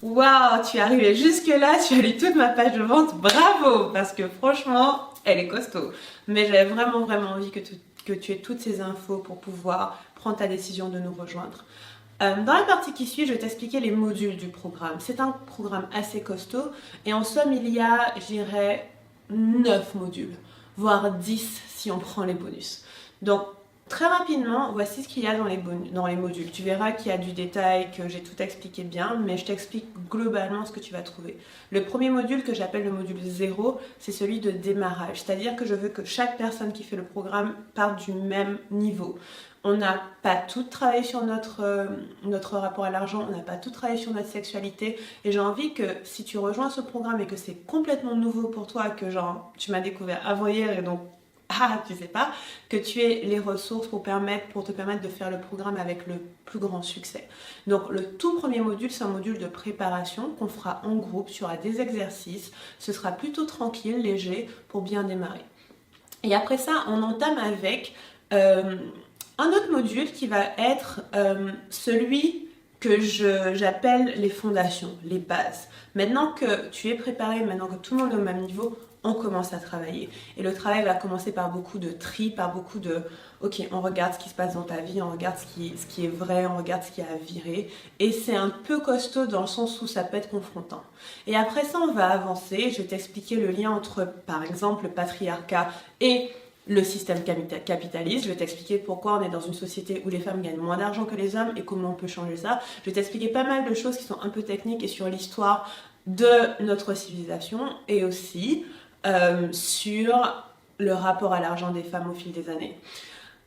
Waouh, tu es arrivé jusque-là, tu as lu toute ma page de vente, bravo! Parce que franchement, elle est costaud. Mais j'avais vraiment envie que tu aies toutes ces infos pour pouvoir prendre ta décision de nous rejoindre. Dans la partie qui suit, je vais t'expliquer les modules du programme. C'est un programme assez costaud et en somme, il y a, je dirais, 9 modules, voire 10 si on prend les bonus. Donc, très rapidement, voici ce qu'il y a dans les modules. Tu verras qu'il y a du détail, que j'ai tout expliqué bien, mais je t'explique globalement ce que tu vas trouver. Le premier module que j'appelle le module 0, c'est celui de démarrage. C'est-à-dire que je veux que chaque personne qui fait le programme parte du même niveau. On n'a pas tout travaillé sur notre rapport à l'argent, on n'a pas tout travaillé sur notre sexualité. Et j'ai envie que si tu rejoins ce programme et que c'est complètement nouveau pour toi, que genre tu m'as découvert avant-hier et donc tu sais pas, que tu aies les ressources pour te permettre de faire le programme avec le plus grand succès. Donc le tout premier module, c'est un module de préparation qu'on fera en groupe, il y aura des exercices, ce sera plutôt tranquille, léger pour bien démarrer. Et après ça, on entame avec un autre module qui va être celui que j'appelle les fondations, les bases. Maintenant que tu es préparé, maintenant que tout le monde est au même niveau, on commence à travailler. Et le travail va commencer par beaucoup de tri, par beaucoup de ok, on regarde ce qui se passe dans ta vie, on regarde ce qui est vrai, on regarde ce qui a viré. Et c'est un peu costaud dans le sens où ça peut être confrontant. Et après ça, on va avancer. Je vais t'expliquer le lien entre, par exemple, le patriarcat et le système capitaliste. Je vais t'expliquer pourquoi on est dans une société où les femmes gagnent moins d'argent que les hommes et comment on peut changer ça. Je vais t'expliquer pas mal de choses qui sont un peu techniques et sur l'histoire de notre civilisation et aussi sur le rapport à l'argent des femmes au fil des années.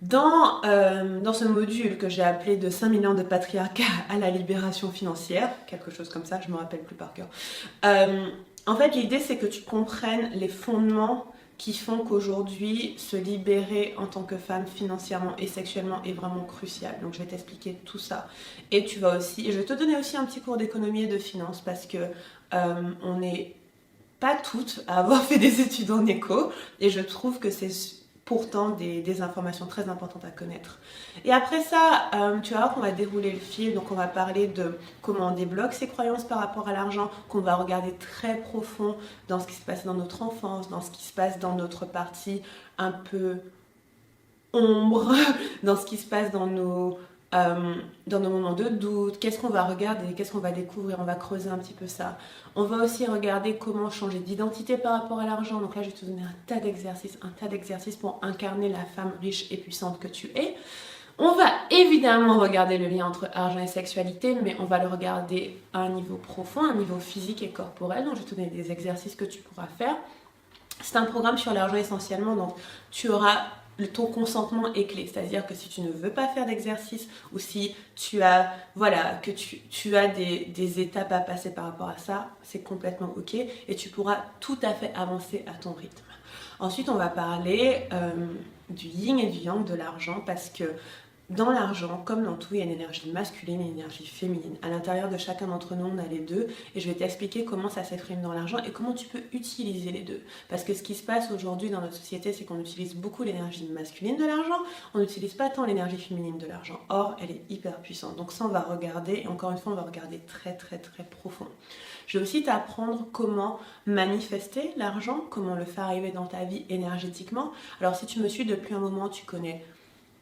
Dans ce module que j'ai appelé de 5000 ans de patriarcat à la libération financière, quelque chose comme ça, je ne me rappelle plus par cœur, en fait l'idée c'est que tu comprennes les fondements qui font qu'aujourd'hui se libérer en tant que femme financièrement et sexuellement est vraiment crucial. Donc je vais t'expliquer tout ça. Et je vais te donner aussi un petit cours d'économie et de finance parce que on n'est pas toutes à avoir fait des études en éco et je trouve que c'est pourtant des informations très importantes à connaître. Et après ça, tu vas voir qu'on va dérouler le fil, donc on va parler de comment on débloque ses croyances par rapport à l'argent, qu'on va regarder très profond dans ce qui se passe dans notre enfance, dans ce qui se passe dans notre partie un peu ombre, dans ce qui se passe dans nos moments de doute, qu'est-ce qu'on va regarder, qu'est-ce qu'on va découvrir, on va creuser un petit peu ça. On va aussi regarder comment changer d'identité par rapport à l'argent. Donc là, je vais te donner un tas d'exercices pour incarner la femme riche et puissante que tu es. On va évidemment regarder le lien entre argent et sexualité, mais on va le regarder à un niveau profond, un niveau physique et corporel. Donc je vais te donner des exercices que tu pourras faire. C'est un programme sur l'argent essentiellement, donc tu auras ton consentement est clé, c'est-à-dire que si tu ne veux pas faire d'exercice ou si tu as, que tu as des étapes à passer par rapport à ça, c'est complètement ok et tu pourras tout à fait avancer à ton rythme. Ensuite, on va parler du yin et du yang de l'argent parce que dans l'argent, comme dans tout, il y a une énergie masculine et une énergie féminine. À l'intérieur de chacun d'entre nous, on a les deux. Et je vais t'expliquer comment ça s'exprime dans l'argent et comment tu peux utiliser les deux. Parce que ce qui se passe aujourd'hui dans notre société, c'est qu'on utilise beaucoup l'énergie masculine de l'argent. On n'utilise pas tant l'énergie féminine de l'argent. Or, elle est hyper puissante. Donc ça, on va regarder. Et encore une fois, on va regarder très profond. Je vais aussi t'apprendre comment manifester l'argent, comment le faire arriver dans ta vie énergétiquement. Alors si tu me suis depuis un moment, tu connais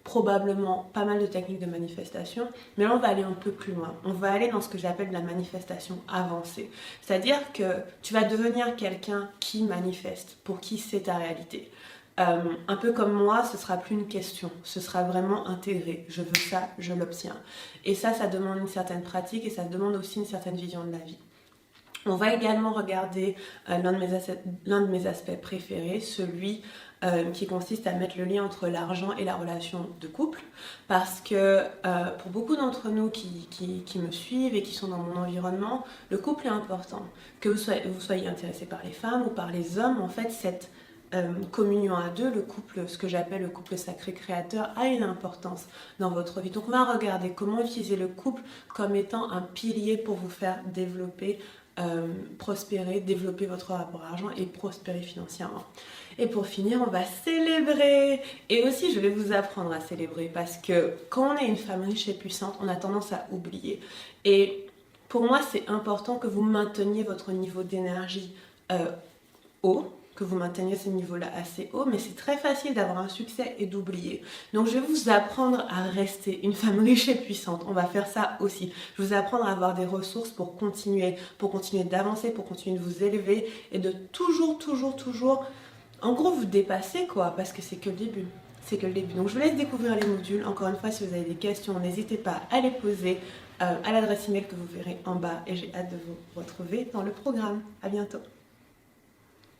probablement pas mal de techniques de manifestation, mais là on va aller un peu plus loin. On va aller dans ce que j'appelle la manifestation avancée. C'est-à-dire que tu vas devenir quelqu'un qui manifeste, pour qui c'est ta réalité. Un peu comme moi, ce sera plus une question, ce sera vraiment intégré. Je veux ça, je l'obtiens. Et ça demande une certaine pratique et ça demande aussi une certaine vision de la vie. On va également regarder l'un de mes aspects préférés, celui qui consiste à mettre le lien entre l'argent et la relation de couple. Parce que pour beaucoup d'entre nous qui me suivent et qui sont dans mon environnement, le couple est important. Que vous soyez intéressé par les femmes ou par les hommes, en fait, cette communion à deux, le couple, ce que j'appelle le couple sacré créateur, a une importance dans votre vie. Donc on va regarder comment utiliser le couple comme étant un pilier pour vous faire développer prospérer, développer votre rapport à l'argent et prospérer financièrement. Et pour finir, on va célébrer. Et aussi, je vais vous apprendre à célébrer parce que quand on est une femme riche et puissante, on a tendance à oublier. Et Pour moi, c'est important que vous mainteniez votre niveau d'énergie haut, que vous mainteniez ce niveau-là assez haut, mais c'est très facile d'avoir un succès et d'oublier. Donc je vais vous apprendre à rester une femme riche et puissante. On va faire ça aussi. Je vais vous apprendre à avoir des ressources pour continuer d'avancer, pour continuer de vous élever et de toujours, en gros, vous dépasser quoi, parce que c'est que le début. C'est que le début. Donc je vous laisse découvrir les modules. Encore une fois, si vous avez des questions, n'hésitez pas à les poser à l'adresse email que vous verrez en bas et j'ai hâte de vous retrouver dans le programme. À bientôt.